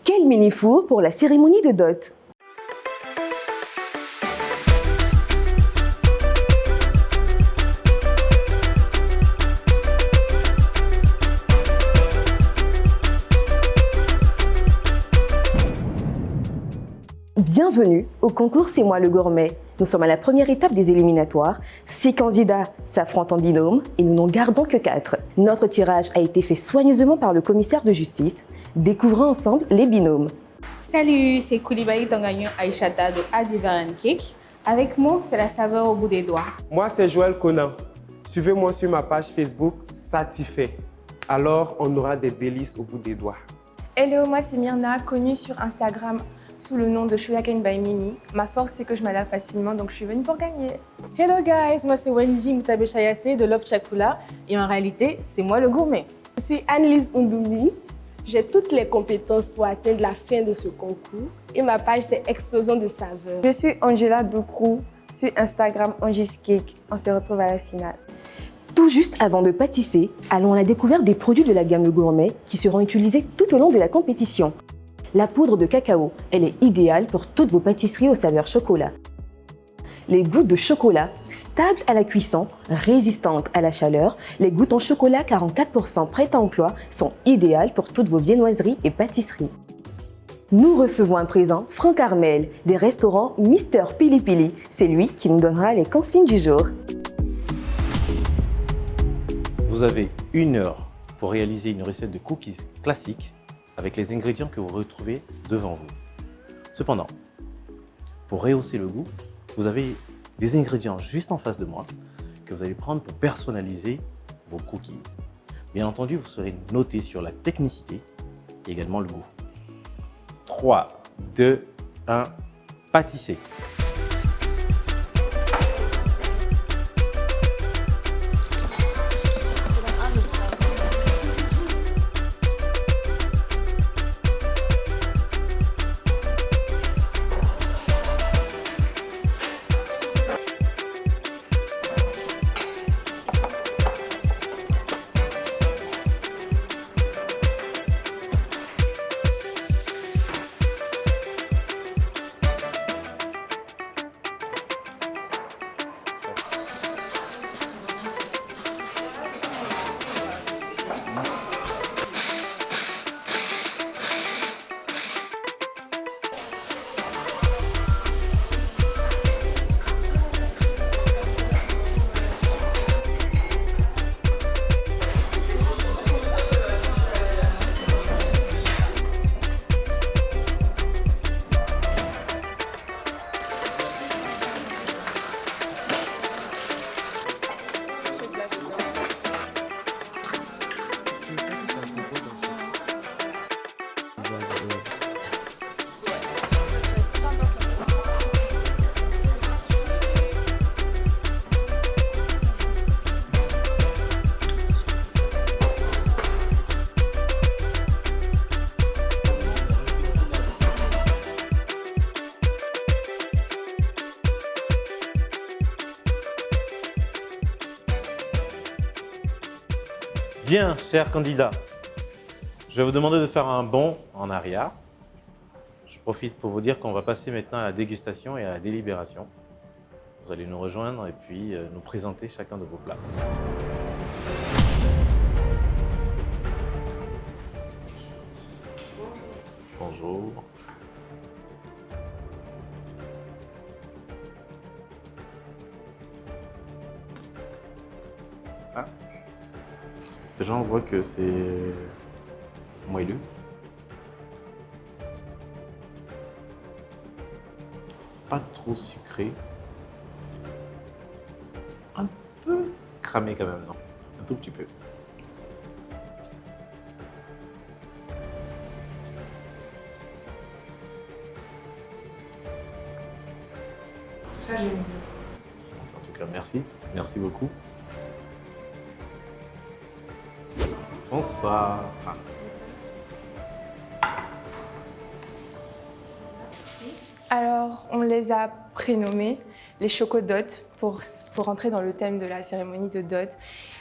Quel mini-four pour la cérémonie de dot! Bienvenue au concours C'est moi le gourmet. Nous sommes à la première étape des éliminatoires. 6 candidats s'affrontent en binôme et nous n'en gardons que 4. Notre tirage a été fait soigneusement par le commissaire de justice. Découvrons ensemble les binômes. Salut, c'est Koulibaly Tangagnon Aïchata de Adivaran Cake. Avec moi, c'est la saveur au bout des doigts. Moi, c'est Joël Conan. Suivez-moi sur ma page Facebook Satisfait. Alors, on aura des délices au bout des doigts. Hello, moi c'est Myrna, connue sur Instagram sous le nom de Sugarcane by Mimi. Ma force, c'est que je m'adapte facilement, donc je suis venue pour gagner. Hello guys, moi c'est Wendy Moutabe Chayase de Love Chakula et en réalité, c'est moi le gourmet. Je suis Annelise Undoumi. J'ai toutes les compétences pour atteindre la fin de ce concours et ma page c'est Explosion de saveurs. Je suis Angela Doukrou sur Instagram Angie's Cake. On se retrouve à la finale. Tout juste avant de pâtisser, allons à la découverte des produits de la gamme Le Gourmet qui seront utilisés tout au long de la compétition. La poudre de cacao, elle est idéale pour toutes vos pâtisseries aux saveurs chocolat. Les gouttes de chocolat, stables à la cuisson, résistantes à la chaleur, les gouttes en chocolat 44% prêtes à emploi sont idéales pour toutes vos viennoiseries et pâtisseries. Nous recevons à présent Franck Armel des restaurants Mister Pili Pili. C'est lui qui nous donnera les consignes du jour. Vous avez 1 heure pour réaliser une recette de cookies classique avec les ingrédients que vous retrouvez devant vous. Cependant, pour rehausser le goût, vous avez des ingrédients juste en face de moi que vous allez prendre pour personnaliser vos cookies. Bien entendu, vous serez noté sur la technicité et également le goût. 3, 2, 1, pâtisser. Bien, chers candidats, je vais vous demander de faire un bond en arrière. Je profite pour vous dire qu'on va passer maintenant à la dégustation et à la délibération. Vous allez nous rejoindre et puis nous présenter chacun de vos plats. Bonjour. Ah. Déjà, on voit que c'est moelleux. Pas trop sucré. Un peu cramé quand même, non? Un tout petit peu. Ça, j'aime bien. En tout cas, merci. Merci beaucoup. Bonsoir. Alors, on les a prénommés les chocodots pour entrer dans le thème de la cérémonie de dot.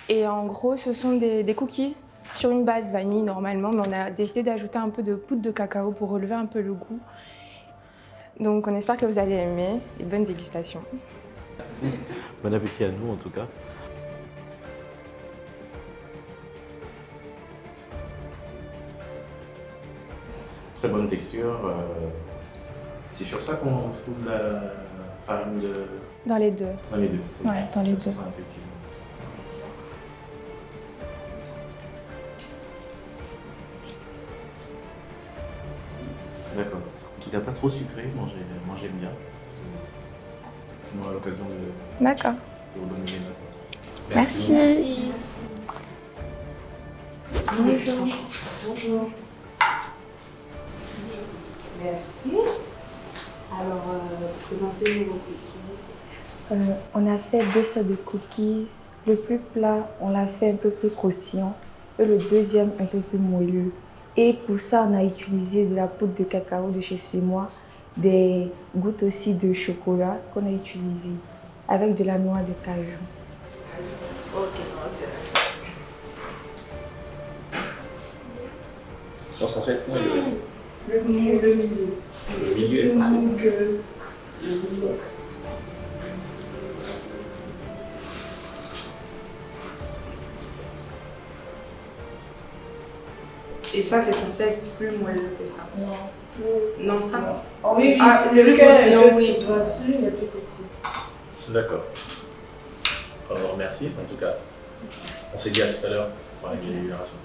Et en gros, ce sont des cookies sur une base vanille normalement, mais on a décidé d'ajouter un peu de poudre de cacao pour relever un peu le goût. Donc on espère que vous allez aimer et bonne dégustation. Merci. Bon appétit à nous en tout cas. Très bonne texture. C'est sur ça qu'on trouve la farine de... Dans les deux. Dans les deux. Ouais, dans les deux. Effectivement. D'accord. En tout cas, pas trop sucré, moi j'aime bien. On aura l'occasion de D'accord. vous donner des notes. Merci. Bonjour. Bonjour. Merci. Alors, présentez-nous vos cookies. On a fait 2 sortes de cookies. Le plus plat, on l'a fait un peu plus croustillant et le deuxième un peu plus moelleux. Et pour ça, on a utilisé de la poudre de cacao de chez Moi, des gouttes aussi de chocolat qu'on a utilisées, avec de la noix de cajou. Ok. Sont censés être moelleux. Le milieu. Le milieu est censé être. Et ça, c'est censé être plus moelleux que ça. Non, ça. Oui, Ah, le plus cœur, croustillant, oui. Celui-là est plus croustillant. D'accord. On vous remercie. En tout cas, on se dit à tout à l'heure pour la délibération.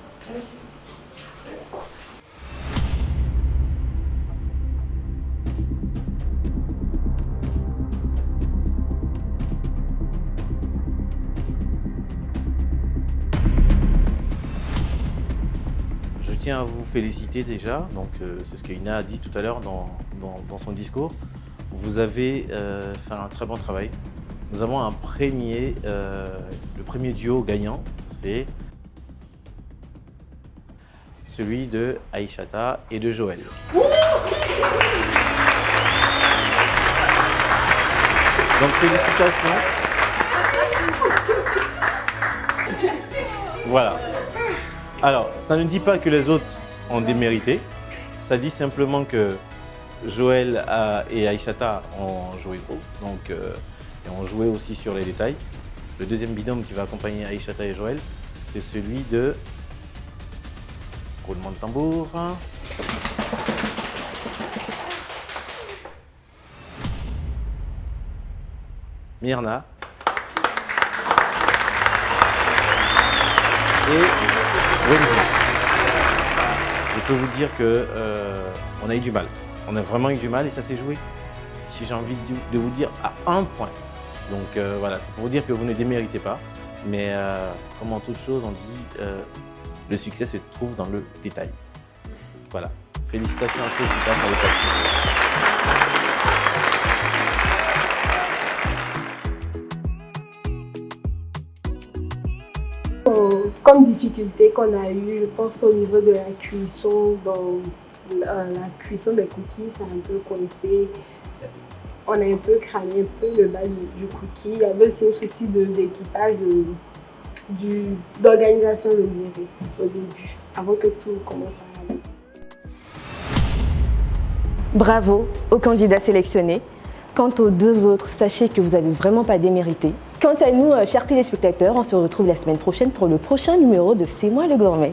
Je tiens à vous féliciter déjà, donc c'est ce que Ina a dit tout à l'heure dans son discours. Vous avez fait un très bon travail. Nous avons le premier duo gagnant, c'est celui de Aïchata et de Joël. Donc félicitations. Voilà. Alors, ça ne dit pas que les autres ont démérité, ça dit simplement que Joël et Aïchata ont joué haut, donc et ont joué aussi sur les détails. Le deuxième binôme qui va accompagner Aïchata et Joël, c'est celui de roulement de tambour. Myrna. Et Wendy. Je peux vous dire que on a eu du mal. On a vraiment eu du mal et ça s'est joué, si j'ai envie de vous dire, à 1 point. Donc voilà, c'est pour vous dire que vous ne déméritez pas. Mais comme en toute chose, on dit le succès se trouve dans le détail. Voilà. Félicitations à tous qui passent à l'étape. Comme difficulté qu'on a eu, je pense qu'au niveau de la cuisson, la cuisson des cookies, ça a un peu coincé. On a un peu cramé un peu le bas du cookie. Il y avait aussi un souci d'équipage, d'organisation, je dirais, au début, avant que tout commence à aller. Bravo aux candidats sélectionnés. Quant aux 2 autres, sachez que vous n'avez vraiment pas démérité. Quant à nous, chers téléspectateurs, on se retrouve la semaine prochaine pour le prochain numéro de C'est moi le gourmet.